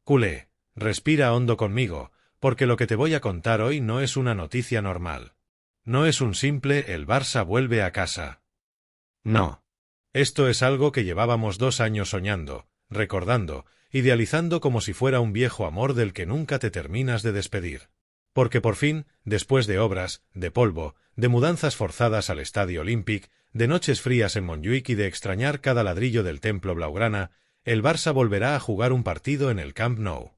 Culé, respira hondo conmigo, porque lo que te voy a contar hoy no es una noticia normal. No es un simple «el Barça vuelve a casa». No. Esto es algo que llevábamos 2 años soñando, recordando, idealizando como si fuera un viejo amor del que nunca te terminas de despedir. Porque por fin, después de obras, de polvo, de mudanzas forzadas al Estadio Olímpic, de noches frías en Montjuïc y de extrañar cada ladrillo del templo blaugrana, el Barça volverá a jugar un partido en el Camp Nou.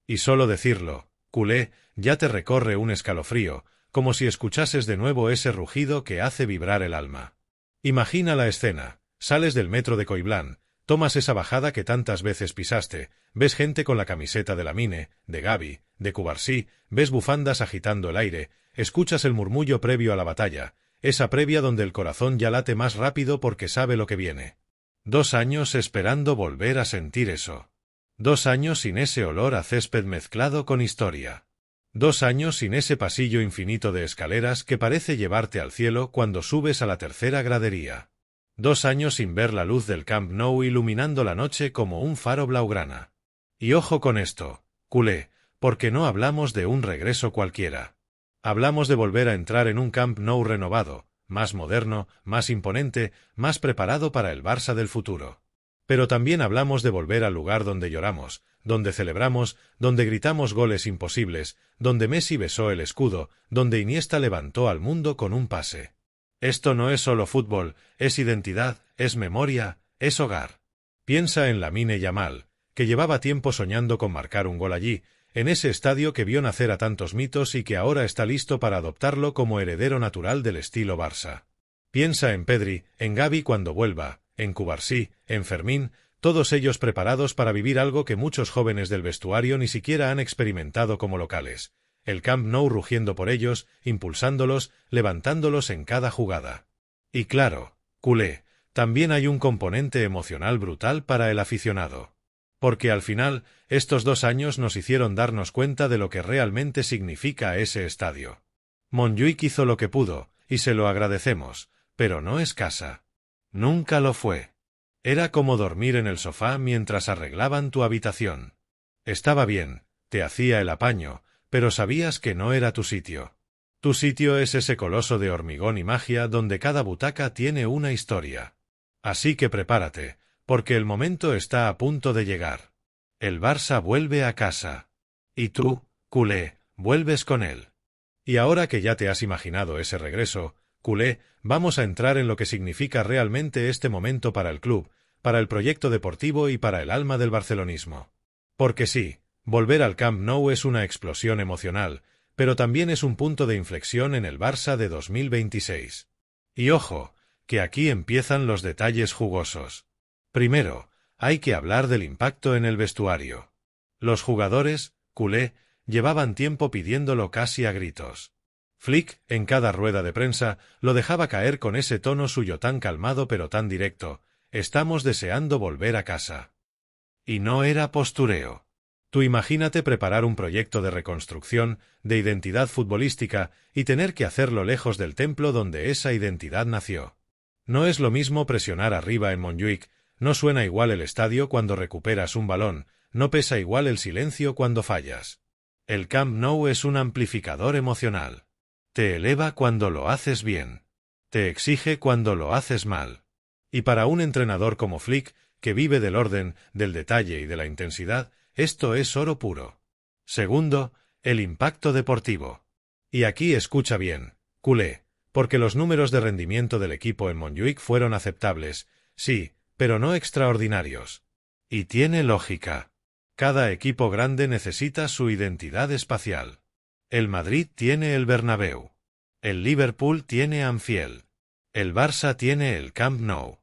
Y solo decirlo, culé, ya te recorre un escalofrío, como si escuchases de nuevo ese rugido que hace vibrar el alma. Imagina la escena, sales del metro de Coiblan, tomas esa bajada que tantas veces pisaste, ves gente con la camiseta de Lamine, de Gavi, de Cubarsí, ves bufandas agitando el aire, escuchas el murmullo previo a la batalla, esa previa donde el corazón ya late más rápido porque sabe lo que viene. 2 años esperando volver a sentir eso. 2 años sin ese olor a césped mezclado con historia. 2 años sin ese pasillo infinito de escaleras que parece llevarte al cielo cuando subes a la tercera gradería. 2 años sin ver la luz del Camp Nou iluminando la noche como un faro blaugrana. Y ojo con esto, culé, porque no hablamos de un regreso cualquiera. Hablamos de volver a entrar en un Camp Nou renovado, más moderno, más imponente, más preparado para el Barça del futuro. Pero también hablamos de volver al lugar donde lloramos, donde celebramos, donde gritamos goles imposibles, donde Messi besó el escudo, donde Iniesta levantó al mundo con un pase. Esto no es solo fútbol, es identidad, es memoria, es hogar. Piensa en Lamine Yamal, que llevaba tiempo soñando con marcar un gol allí, en ese estadio que vio nacer a tantos mitos y que ahora está listo para adoptarlo como heredero natural del estilo Barça. Piensa en Pedri, en Gavi cuando vuelva, en Cubarsí, en Fermín, todos ellos preparados para vivir algo que muchos jóvenes del vestuario ni siquiera han experimentado como locales. El Camp Nou rugiendo por ellos, impulsándolos, levantándolos en cada jugada. Y claro, culé, también hay un componente emocional brutal para el aficionado. Porque al final, estos 2 años nos hicieron darnos cuenta de lo que realmente significa ese estadio. Montjuïc hizo lo que pudo, y se lo agradecemos, pero no es casa. Nunca lo fue. Era como dormir en el sofá mientras arreglaban tu habitación. Estaba bien, te hacía el apaño, pero sabías que no era tu sitio. Tu sitio es ese coloso de hormigón y magia donde cada butaca tiene una historia. Así que prepárate, porque el momento está a punto de llegar. El Barça vuelve a casa. Y tú, culé, vuelves con él. Y ahora que ya te has imaginado ese regreso, culé, vamos a entrar en lo que significa realmente este momento para el club, para el proyecto deportivo y para el alma del barcelonismo. Porque sí, volver al Camp Nou es una explosión emocional, pero también es un punto de inflexión en el Barça de 2026. Y ojo, que aquí empiezan los detalles jugosos. Primero, hay que hablar del impacto en el vestuario. Los jugadores, culé, llevaban tiempo pidiéndolo casi a gritos. Flick, en cada rueda de prensa, lo dejaba caer con ese tono suyo tan calmado pero tan directo: estamos deseando volver a casa. Y no era postureo. Tú imagínate preparar un proyecto de reconstrucción, de identidad futbolística, y tener que hacerlo lejos del templo donde esa identidad nació. No es lo mismo presionar arriba en Montjuïc, no suena igual el estadio cuando recuperas un balón, no pesa igual el silencio cuando fallas. El Camp Nou es un amplificador emocional. Te eleva cuando lo haces bien. Te exige cuando lo haces mal. Y para un entrenador como Flick, que vive del orden, del detalle y de la intensidad, esto es oro puro. Segundo, el impacto deportivo. Y aquí escucha bien, culé, porque los números de rendimiento del equipo en Montjuïc fueron aceptables, sí, pero no extraordinarios. Y tiene lógica. Cada equipo grande necesita su identidad espacial. El Madrid tiene el Bernabéu. El Liverpool tiene Anfield. El Barça tiene el Camp Nou.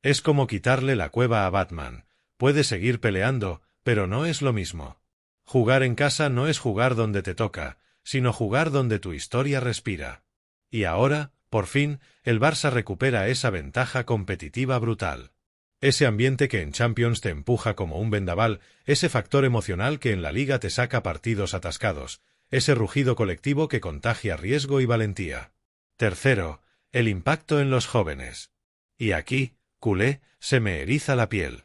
Es como quitarle la cueva a Batman. Puede seguir peleando, pero no es lo mismo. Jugar en casa no es jugar donde te toca, sino jugar donde tu historia respira. Y ahora, por fin, el Barça recupera esa ventaja competitiva brutal. Ese ambiente que en Champions te empuja como un vendaval, ese factor emocional que en la Liga te saca partidos atascados, ese rugido colectivo que contagia riesgo y valentía. Tercero, el impacto en los jóvenes. Y aquí, culé, se me eriza la piel.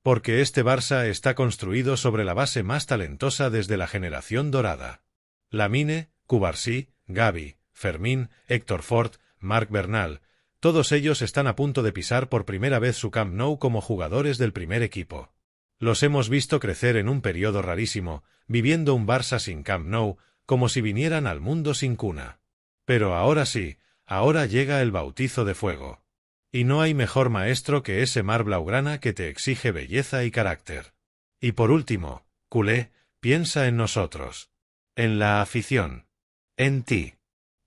Porque este Barça está construido sobre la base más talentosa desde la generación dorada. Lamine, Cubarsí, Gavi, Fermín, Héctor Fort, Marc Bernal, todos ellos están a punto de pisar por primera vez su Camp Nou como jugadores del primer equipo. Los hemos visto crecer en un periodo rarísimo, viviendo un Barça sin Camp Nou, como si vinieran al mundo sin cuna. Pero ahora sí, ahora llega el bautizo de fuego. Y no hay mejor maestro que ese mar blaugrana que te exige belleza y carácter. Y por último, culé, piensa en nosotros. En la afición. En ti.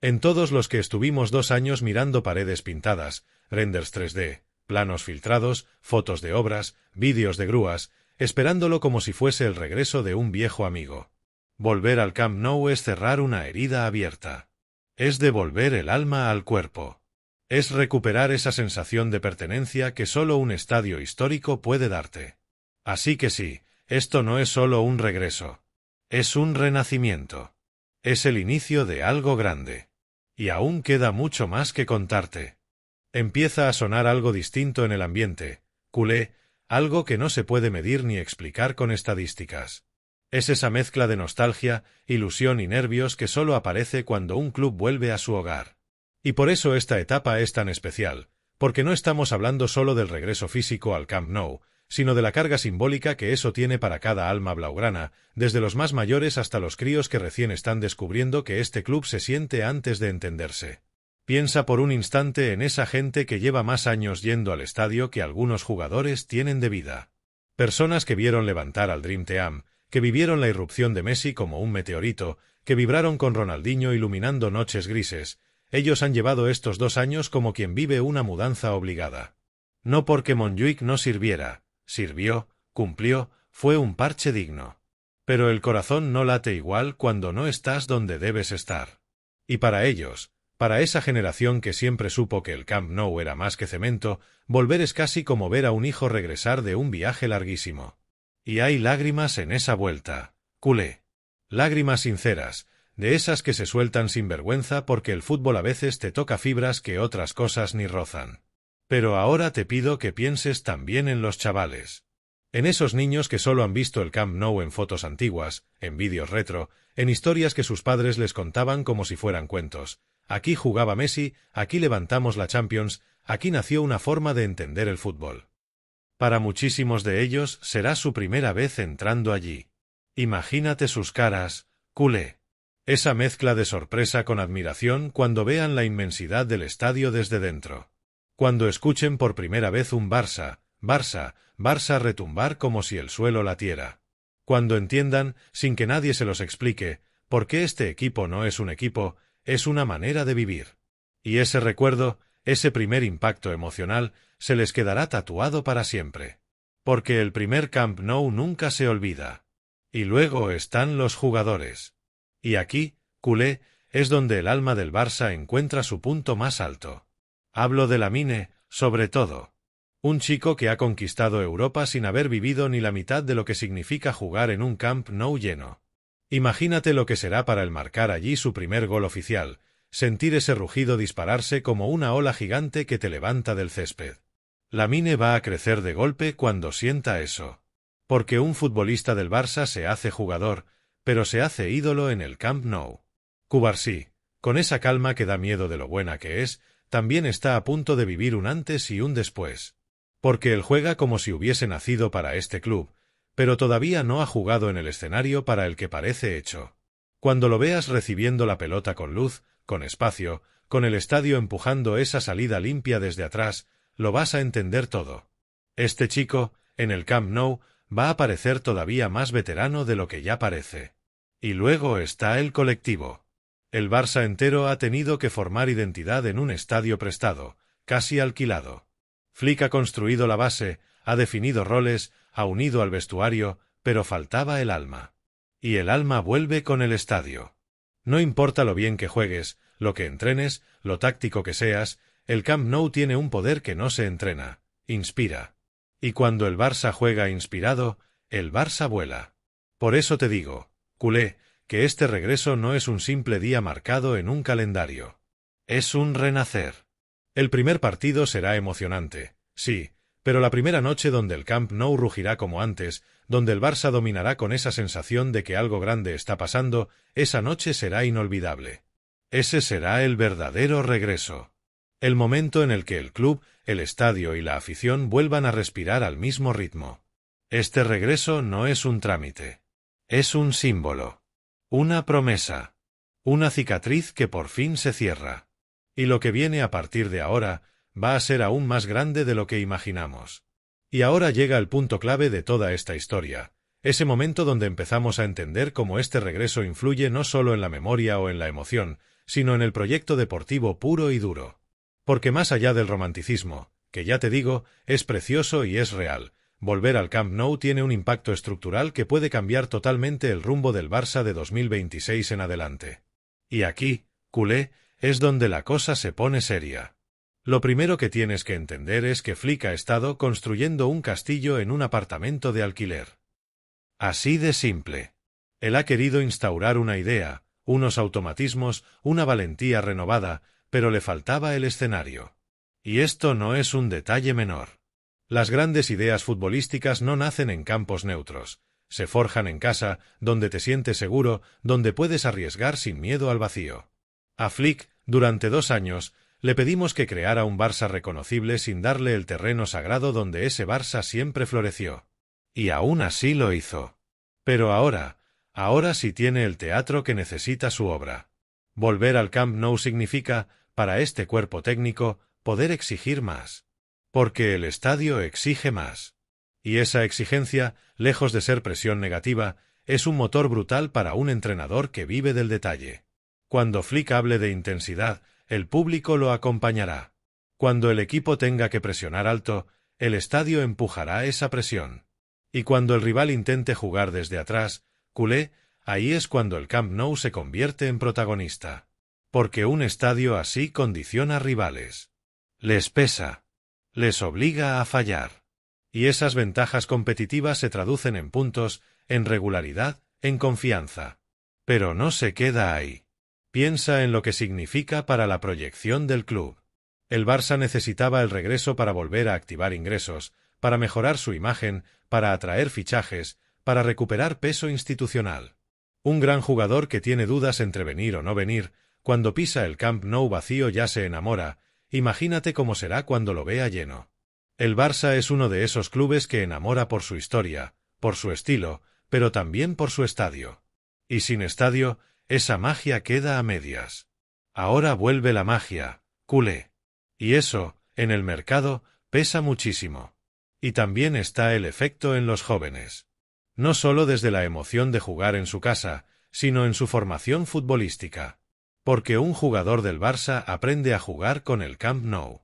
En todos los que estuvimos 2 años mirando paredes pintadas, renders 3D, planos filtrados, fotos de obras, vídeos de grúas, esperándolo como si fuese el regreso de un viejo amigo. Volver al Camp Nou es cerrar una herida abierta. Es devolver el alma al cuerpo. Es recuperar esa sensación de pertenencia que solo un estadio histórico puede darte. Así que sí, esto no es solo un regreso. Es un renacimiento. Es el inicio de algo grande. Y aún queda mucho más que contarte. Empieza a sonar algo distinto en el ambiente, culé, algo que no se puede medir ni explicar con estadísticas. Es esa mezcla de nostalgia, ilusión y nervios que solo aparece cuando un club vuelve a su hogar. Y por eso esta etapa es tan especial, porque no estamos hablando solo del regreso físico al Camp Nou, sino de la carga simbólica que eso tiene para cada alma blaugrana, desde los más mayores hasta los críos que recién están descubriendo que este club se siente antes de entenderse. Piensa por un instante en esa gente que lleva más años yendo al estadio que algunos jugadores tienen de vida. Personas que vieron levantar al Dream Team, que vivieron la irrupción de Messi como un meteorito, que vibraron con Ronaldinho iluminando noches grises. Ellos han llevado estos 2 años como quien vive una mudanza obligada. No porque Montjuic no sirviera, sirvió, cumplió, fue un parche digno. Pero el corazón no late igual cuando no estás donde debes estar. Y para ellos, para esa generación que siempre supo que el Camp Nou era más que cemento, volver es casi como ver a un hijo regresar de un viaje larguísimo. Y hay lágrimas en esa vuelta, culé. Lágrimas sinceras, de esas que se sueltan sin vergüenza porque el fútbol a veces te toca fibras que otras cosas ni rozan. Pero ahora te pido que pienses también en los chavales. En esos niños que solo han visto el Camp Nou en fotos antiguas, en vídeos retro, en historias que sus padres les contaban como si fueran cuentos. Aquí jugaba Messi, aquí levantamos la Champions, aquí nació una forma de entender el fútbol. Para muchísimos de ellos será su primera vez entrando allí. Imagínate sus caras, culé. Esa mezcla de sorpresa con admiración cuando vean la inmensidad del estadio desde dentro. Cuando escuchen por primera vez un Barça, Barça, Barça retumbar como si el suelo latiera. Cuando entiendan, sin que nadie se los explique, por qué este equipo no es un equipo, es una manera de vivir. Y ese recuerdo, ese primer impacto emocional, se les quedará tatuado para siempre. Porque el primer Camp Nou nunca se olvida. Y luego están los jugadores. Y aquí, culé, es donde el alma del Barça encuentra su punto más alto. Hablo de Lamine, sobre todo. Un chico que ha conquistado Europa sin haber vivido ni la mitad de lo que significa jugar en un Camp Nou lleno. Imagínate lo que será para él marcar allí su primer gol oficial, sentir ese rugido dispararse como una ola gigante que te levanta del césped. Lamine va a crecer de golpe cuando sienta eso. Porque un futbolista del Barça se hace jugador, pero se hace ídolo en el Camp Nou. Cubarsí, con esa calma que da miedo de lo buena que es, también está a punto de vivir un antes y un después. Porque él juega como si hubiese nacido para este club, pero todavía no ha jugado en el escenario para el que parece hecho. Cuando lo veas recibiendo la pelota con luz, con espacio, con el estadio empujando esa salida limpia desde atrás, lo vas a entender todo. Este chico, en el Camp Nou, va a parecer todavía más veterano de lo que ya parece. Y luego está el colectivo. El Barça entero ha tenido que formar identidad en un estadio prestado, casi alquilado. Flick ha construido la base, ha definido roles, ha unido al vestuario, pero faltaba el alma. Y el alma vuelve con el estadio. No importa lo bien que juegues, lo que entrenes, lo táctico que seas, el Camp Nou tiene un poder que no se entrena, inspira. Y cuando el Barça juega inspirado, el Barça vuela. Por eso te digo, culé, que este regreso no es un simple día marcado en un calendario. Es un renacer. El primer partido será emocionante, sí, pero la primera noche donde el Camp Nou rugirá como antes, donde el Barça dominará con esa sensación de que algo grande está pasando, esa noche será inolvidable. Ese será el verdadero regreso. El momento en el que el club, el estadio y la afición vuelvan a respirar al mismo ritmo. Este regreso no es un trámite. Es un símbolo. Una promesa. Una cicatriz que por fin se cierra. Y lo que viene a partir de ahora va a ser aún más grande de lo que imaginamos. Y ahora llega el punto clave de toda esta historia, ese momento donde empezamos a entender cómo este regreso influye no solo en la memoria o en la emoción, sino en el proyecto deportivo puro y duro. Porque más allá del romanticismo, que ya te digo, es precioso y es real, volver al Camp Nou tiene un impacto estructural que puede cambiar totalmente el rumbo del Barça de 2026 en adelante. Y aquí, culé, es donde la cosa se pone seria. Lo primero que tienes que entender es que Flick ha estado construyendo un castillo en un apartamento de alquiler. Así de simple. Él ha querido instaurar una idea, unos automatismos, una valentía renovada, pero le faltaba el escenario. Y esto no es un detalle menor. Las grandes ideas futbolísticas no nacen en campos neutros, se forjan en casa, donde te sientes seguro, donde puedes arriesgar sin miedo al vacío. A Flick, durante 2 años, le pedimos que creara un Barça reconocible sin darle el terreno sagrado donde ese Barça siempre floreció. Y aún así lo hizo. Pero ahora sí tiene el teatro que necesita su obra. Volver al Camp Nou significa, para este cuerpo técnico, poder exigir más. Porque el estadio exige más. Y esa exigencia, lejos de ser presión negativa, es un motor brutal para un entrenador que vive del detalle. Cuando Flick hable de intensidad, el público lo acompañará. Cuando el equipo tenga que presionar alto, el estadio empujará esa presión. Y cuando el rival intente jugar desde atrás, culé, ahí es cuando el Camp Nou se convierte en protagonista. Porque un estadio así condiciona rivales. Les pesa. Les obliga a fallar. Y esas ventajas competitivas se traducen en puntos, en regularidad, en confianza. Pero no se queda ahí. Piensa en lo que significa para la proyección del club. El Barça necesitaba el regreso para volver a activar ingresos, para mejorar su imagen, para atraer fichajes, para recuperar peso institucional. Un gran jugador que tiene dudas entre venir o no venir, cuando pisa el Camp Nou vacío ya se enamora, imagínate cómo será cuando lo vea lleno. El Barça es uno de esos clubes que enamora por su historia, por su estilo, pero también por su estadio. Y sin estadio, esa magia queda a medias. Ahora vuelve la magia, culé. Y eso, en el mercado, pesa muchísimo. Y también está el efecto en los jóvenes. No solo desde la emoción de jugar en su casa, sino en su formación futbolística. Porque un jugador del Barça aprende a jugar con el Camp Nou.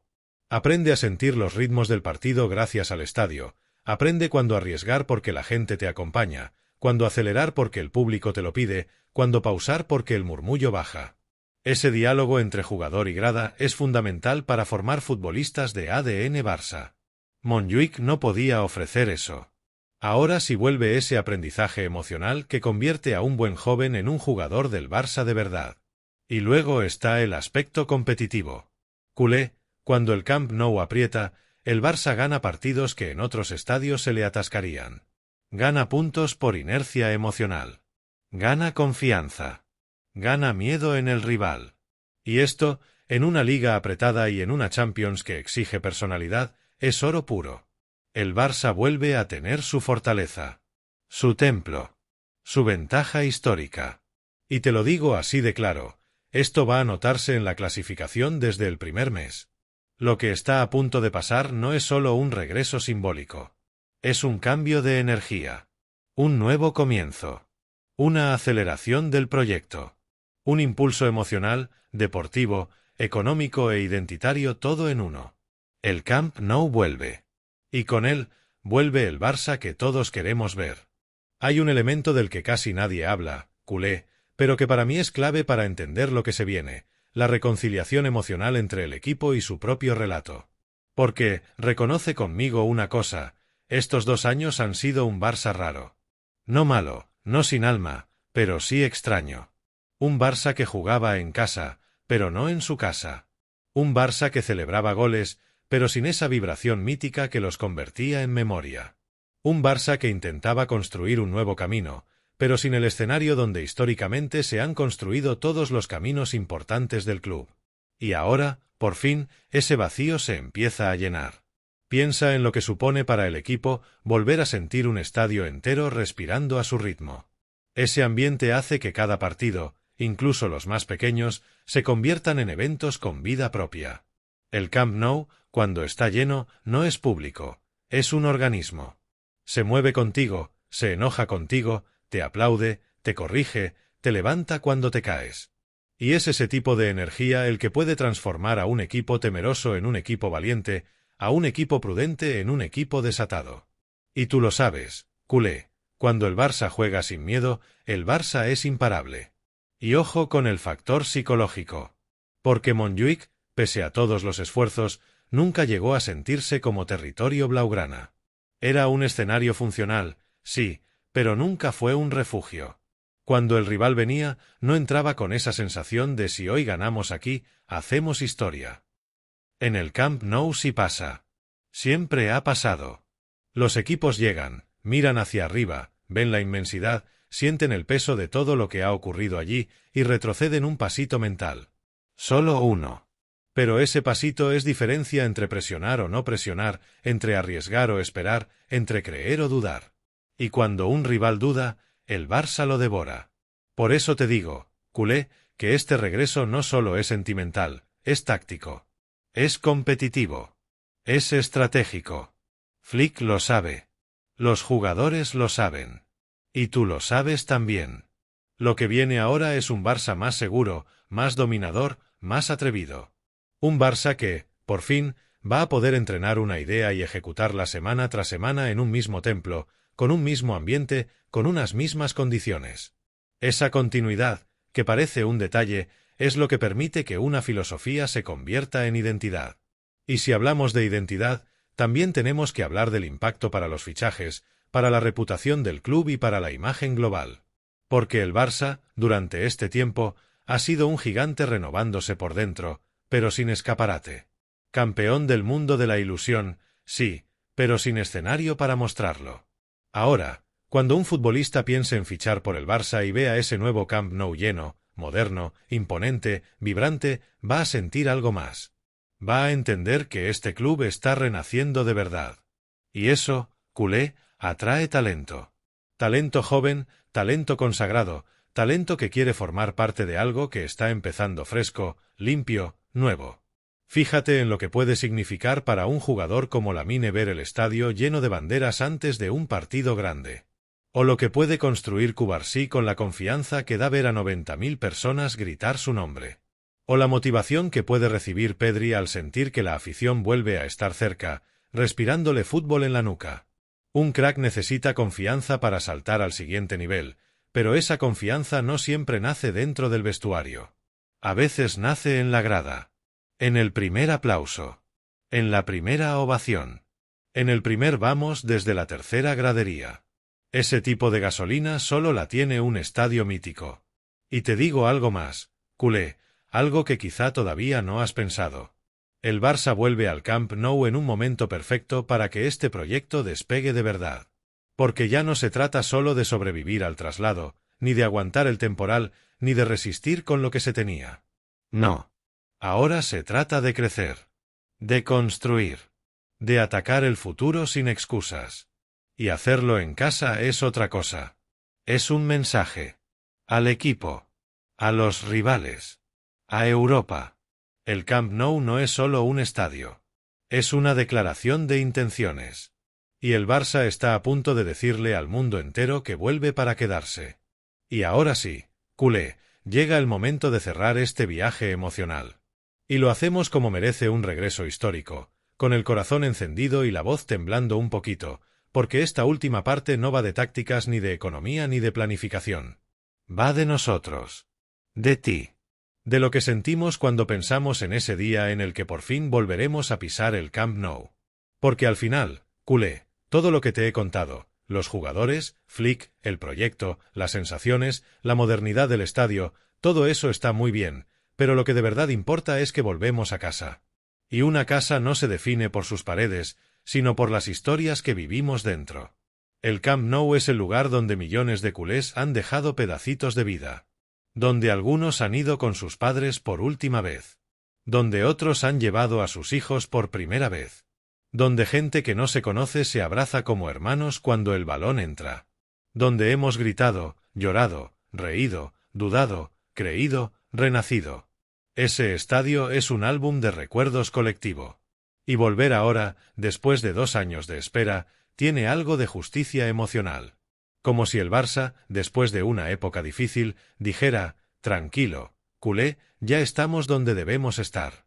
Aprende a sentir los ritmos del partido gracias al estadio, aprende cuándo arriesgar porque la gente te acompaña, cuándo acelerar porque el público te lo pide, cuándo pausar porque el murmullo baja. Ese diálogo entre jugador y grada es fundamental para formar futbolistas de ADN Barça. Montjuic no podía ofrecer eso. Ahora sí vuelve ese aprendizaje emocional que convierte a un buen joven en un jugador del Barça de verdad. Y luego está el aspecto competitivo. Culé, cuando el Camp Nou aprieta, el Barça gana partidos que en otros estadios se le atascarían. Gana puntos por inercia emocional. Gana confianza. Gana miedo en el rival. Y esto, en una liga apretada y en una Champions que exige personalidad, es oro puro. El Barça vuelve a tener su fortaleza. Su templo. Su ventaja histórica. Y te lo digo así de claro, esto va a notarse en la clasificación desde el primer mes. Lo que está a punto de pasar no es solo un regreso simbólico. Es un cambio de energía. Un nuevo comienzo. Una aceleración del proyecto. Un impulso emocional, deportivo, económico e identitario todo en uno. El Camp Nou vuelve. Y con él, vuelve el Barça que todos queremos ver. Hay un elemento del que casi nadie habla, culé, pero que para mí es clave para entender lo que se viene, la reconciliación emocional entre el equipo y su propio relato. Porque, reconoce conmigo una cosa, estos 2 años han sido un Barça raro. No malo, no sin alma, pero sí extraño. Un Barça que jugaba en casa, pero no en su casa. Un Barça que celebraba goles, pero sin esa vibración mítica que los convertía en memoria. Un Barça que intentaba construir un nuevo camino, pero sin el escenario donde históricamente se han construido todos los caminos importantes del club. Y ahora, por fin, ese vacío se empieza a llenar. Piensa en lo que supone para el equipo volver a sentir un estadio entero respirando a su ritmo. Ese ambiente hace que cada partido, incluso los más pequeños, se conviertan en eventos con vida propia. El Camp Nou, cuando está lleno, no es público, es un organismo. Se mueve contigo, se enoja contigo, te aplaude, te corrige, te levanta cuando te caes. Y es ese tipo de energía el que puede transformar a un equipo temeroso en un equipo valiente, a un equipo prudente en un equipo desatado. Y tú lo sabes, culé, cuando el Barça juega sin miedo, el Barça es imparable. Y ojo con el factor psicológico. Porque Montjuïc, pese a todos los esfuerzos, nunca llegó a sentirse como territorio blaugrana. Era un escenario funcional, sí, pero nunca fue un refugio. Cuando el rival venía, no entraba con esa sensación de si hoy ganamos aquí, hacemos historia. En el Camp Nou sí pasa. Siempre ha pasado. Los equipos llegan, miran hacia arriba, ven la inmensidad, sienten el peso de todo lo que ha ocurrido allí y retroceden un pasito mental. Solo uno. Pero ese pasito es diferencia entre presionar o no presionar, entre arriesgar o esperar, entre creer o dudar. Y cuando un rival duda, el Barça lo devora. Por eso te digo, culé, que este regreso no solo es sentimental, es táctico. Es competitivo. Es estratégico. Flick lo sabe. Los jugadores lo saben. Y tú lo sabes también. Lo que viene ahora es un Barça más seguro, más dominador, más atrevido. Un Barça que, por fin, va a poder entrenar una idea y ejecutarla semana tras semana en un mismo templo, con un mismo ambiente, con unas mismas condiciones. Esa continuidad, que parece un detalle, es lo que permite que una filosofía se convierta en identidad. Y si hablamos de identidad, también tenemos que hablar del impacto para los fichajes, para la reputación del club y para la imagen global. Porque el Barça, durante este tiempo, ha sido un gigante renovándose por dentro, pero sin escaparate. Campeón del mundo de la ilusión, sí, pero sin escenario para mostrarlo. Ahora, cuando un futbolista piense en fichar por el Barça y vea ese nuevo Camp Nou lleno, moderno, imponente, vibrante, va a sentir algo más. Va a entender que este club está renaciendo de verdad. Y eso, culé, atrae talento. Talento joven, talento consagrado, talento que quiere formar parte de algo que está empezando fresco, limpio, nuevo. Fíjate en lo que puede significar para un jugador como Lamine ver el estadio lleno de banderas antes de un partido grande. O lo que puede construir Cubarsí con la confianza que da ver a 90.000 personas gritar su nombre. O la motivación que puede recibir Pedri al sentir que la afición vuelve a estar cerca, respirándole fútbol en la nuca. Un crack necesita confianza para saltar al siguiente nivel, pero esa confianza no siempre nace dentro del vestuario. A veces nace en la grada. En el primer aplauso. En la primera ovación. En el primer vamos desde la tercera gradería. Ese tipo de gasolina solo la tiene un estadio mítico. Y te digo algo más, culé, algo que quizá todavía no has pensado. El Barça vuelve al Camp Nou en un momento perfecto para que este proyecto despegue de verdad. Porque ya no se trata solo de sobrevivir al traslado, ni de aguantar el temporal, ni de resistir con lo que se tenía. No. Ahora se trata de crecer. De construir. De atacar el futuro sin excusas. Y hacerlo en casa es otra cosa. Es un mensaje. Al equipo. A los rivales. A Europa. El Camp Nou no es solo un estadio. Es una declaración de intenciones. Y el Barça está a punto de decirle al mundo entero que vuelve para quedarse. Y ahora sí, culé, llega el momento de cerrar este viaje emocional. Y lo hacemos como merece un regreso histórico, con el corazón encendido y la voz temblando un poquito, porque esta última parte no va de tácticas ni de economía ni de planificación. Va de nosotros. De ti. De lo que sentimos cuando pensamos en ese día en el que por fin volveremos a pisar el Camp Nou. Porque al final, culé, todo lo que te he contado, los jugadores, Flick, el proyecto, las sensaciones, la modernidad del estadio, todo eso está muy bien, pero lo que de verdad importa es que volvemos a casa. Y una casa no se define por sus paredes, sino por las historias que vivimos dentro. El Camp Nou es el lugar donde millones de culés han dejado pedacitos de vida. Donde algunos han ido con sus padres por última vez. Donde otros han llevado a sus hijos por primera vez. Donde gente que no se conoce se abraza como hermanos cuando el balón entra. Donde hemos gritado, llorado, reído, dudado, creído, renacido. Ese estadio es un álbum de recuerdos colectivo. Y volver ahora, después de 2 años de espera, tiene algo de justicia emocional. Como si el Barça, después de una época difícil, dijera, tranquilo, culé, ya estamos donde debemos estar.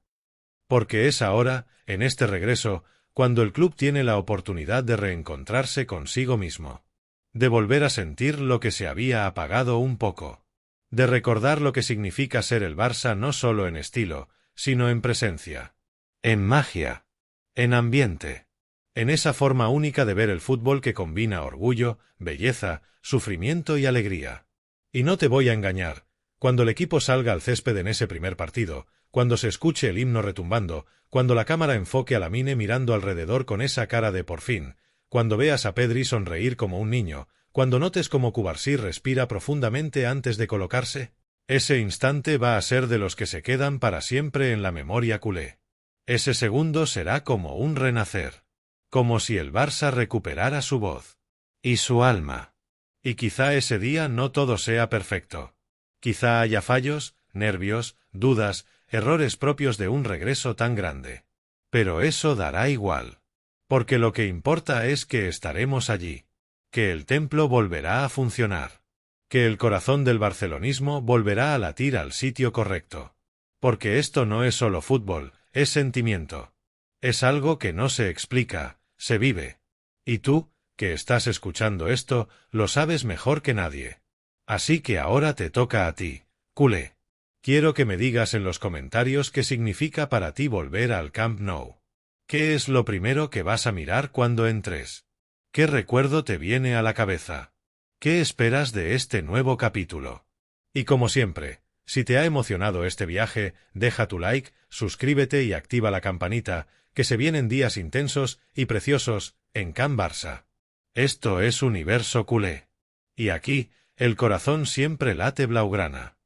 Porque es ahora, en este regreso, cuando el club tiene la oportunidad de reencontrarse consigo mismo. De volver a sentir lo que se había apagado un poco. De recordar lo que significa ser el Barça no solo en estilo, sino en presencia. En magia. En ambiente. En esa forma única de ver el fútbol que combina orgullo, belleza, sufrimiento y alegría. Y no te voy a engañar, cuando el equipo salga al césped en ese primer partido, cuando se escuche el himno retumbando, cuando la cámara enfoque a Lamine mirando alrededor con esa cara de por fin, cuando veas a Pedri sonreír como un niño, cuando notes cómo Cubarsí respira profundamente antes de colocarse, ese instante va a ser de los que se quedan para siempre en la memoria culé. Ese segundo será como un renacer. Como si el Barça recuperara su voz. Y su alma. Y quizá ese día no todo sea perfecto. Quizá haya fallos, nervios, dudas, errores propios de un regreso tan grande. Pero eso dará igual. Porque lo que importa es que estaremos allí. Que el templo volverá a funcionar. Que el corazón del barcelonismo volverá a latir al sitio correcto. Porque esto no es solo fútbol, es sentimiento. Es algo que no se explica, se vive. Y tú, que estás escuchando esto, lo sabes mejor que nadie. Así que ahora te toca a ti, culé. Quiero que me digas en los comentarios qué significa para ti volver al Camp Nou. ¿Qué es lo primero que vas a mirar cuando entres? ¿Qué recuerdo te viene a la cabeza? ¿Qué esperas de este nuevo capítulo? Y como siempre, si te ha emocionado este viaje, deja tu like, suscríbete y activa la campanita, que se vienen días intensos y preciosos en Camp Barça. Esto es Universo Culé. Y aquí, el corazón siempre late blaugrana.